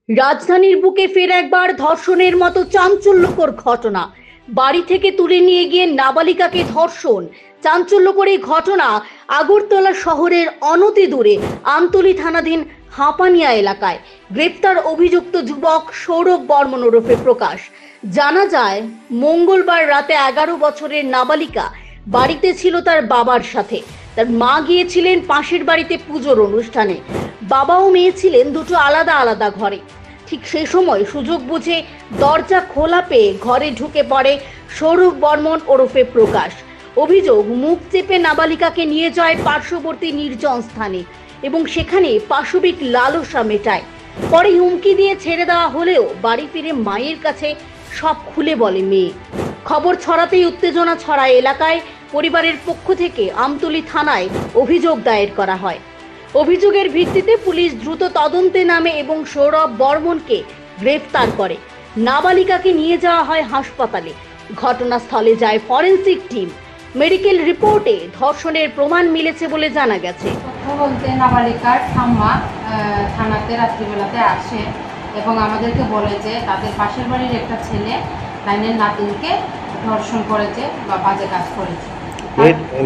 রাজধানীর বুকে ফের একবার ধর্ষণের মতো চাঞ্চল্যকর ঘটনা। বাড়ি থেকে তুলে নিয়ে গিয়ে নাবালিকাকে ধর্ষণ। চাঞ্চল্যকর এই ঘটনা আগরতলা শহরের অনতি দূরে আমতলী থানাধীন হাঁপানিয়া এলাকায়। গ্রেপ্তার অভিযুক্ত যুবক সৌরভ বর্মন ওরফে প্রকাশ। জানা যায়, মঙ্গলবার রাতে 11 বছরের নাবালিকা বাড়িতে ছিল তার বাবার সাথে। তার মা গিয়েছিলেন পাশের বাড়িতে পুজোর অনুষ্ঠানে। বাবা ও মেয়ে ছিলেন দুটো আলাদা আলাদা ঘরে। ঠিক সেই সময় সুযোগ বুঝে দরজা খোলা পেয়ে ঘরে ঢুকে পড়ে সৌরভ বর্মন ওরফে প্রকাশ। অভিযোগ, মুখ চেপে নাবালিকাকে নিয়ে যায় পার্শ্ববর্তী নির্জন স্থানে এবং সেখানে পাশবিক লালসা মেটায়। পরে হুমকি দিয়ে ছেড়ে দেওয়া হলেও বাড়ি ফিরে মায়ের কাছে সব খুলে বলে মেয়ে। খবর ছড়াতেই উত্তেজনা ছড়ায় এলাকায়। পরিবারের পক্ষ থেকে আমতলী থানায় অভিযোগ দায়ের করা হয়। অভিযোগের ভিত্তিতে পুলিশ দ্রুত তদন্তে নামে এবং সৌরভ বর্মনকে গ্রেফতার করে। নাবালিকাকে নিয়ে যাওয়া হয় হাসপাতালে। ঘটনাস্থলে যায় ফরেনসিক টিম। মেডিকেল রিপোর্টে ধর্ষণের প্রমাণ মিলেছে বলে জানা গেছে। তথ্য বলতে নাবালিকার ঠাম্মা থানাতে রাত্রিবেলাতে আসে এবং আমাদেরকে বলে যে তাদের পাশের বাড়ির একটা ছেলে লাইনের নাতিনকে ধর্ষণ করেছে বা বাজে কাজ করেছে।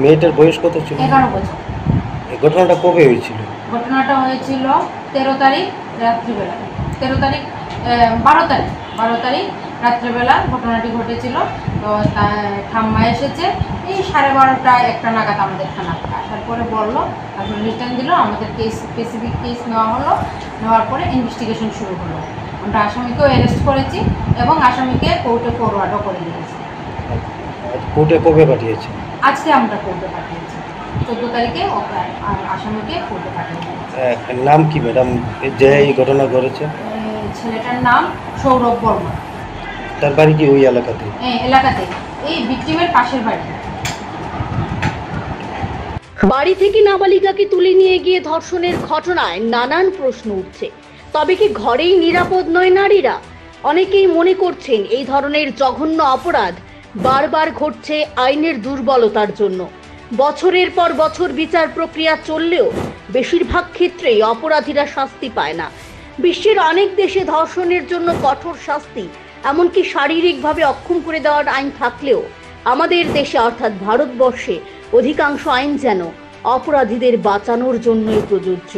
মেয়েটার বয়স কত ছিল? 11 বছর। এই ঘটনাটা কবে হয়েছিল? ঘটনাটা হয়েছিল 13 তারিখ রাত্রিবেলা, 12 তারিখ রাত্রিবেলা ঘটনাটি ঘটেছিল। তো ঠাম্মা এসেছে এই 12:30 একটা নাগাদ আমাদের থানাতে। আসার পরে বললো, তারপরে রিটার্ন দিল, আমাদের স্পেসিফিক কেস নেওয়া হলো। নেওয়ার পরে ইনভেস্টিগেশন শুরু হলো। আমরা আসামিকেও অ্যারেস্ট করেছি এবং আসামিকে কোর্টে ফরওয়ার্ডও করে দিয়েছি। কোর্টে কবে পাঠিয়েছে? আজকে আমরা কোর্টে পাঠিয়েছি, 14 তারিখে আসামিকে কোর্টে পাঠিয়েছি। নাম কি ম্যাডাম যে এই ঘটনা ঘটেছে? ছেলেটার নাম সৌরভ বর্মন। তার বাড়ি কি ওই এলাকাতে? এলাকাতে, এই ভিকটিমের পাশের বাড়ি। বাড়ি থেকে নাবালিকাকে তুলে নিয়ে গিয়ে ধর্ষণের ঘটনায় নানান প্রশ্ন উঠছে। তবে কি ঘরেই নিরাপদ নয় নারীরা? অনেকেই মনে করছেন এই ধরনের জঘন্য অপরাধ বারবার ঘটছে আইনের দুর্বলতার জন্য। বছরের পর বছর বিচার প্রক্রিয়া চললেও বেশিরভাগ ক্ষেত্রেই অপরাধীরা শাস্তি পায় না। বিশ্বের অনেক দেশে ধর্ষণের জন্য কঠোর শাস্তি, এমনকি শারীরিকভাবে অক্ষম করে দেওয়ার আইন থাকলেও আমাদের দেশে অর্থাৎ ভারতবর্ষে অধিকাংশ আইন যেন অপরাধীদের বাঁচানোর জন্যই প্রযোজ্য।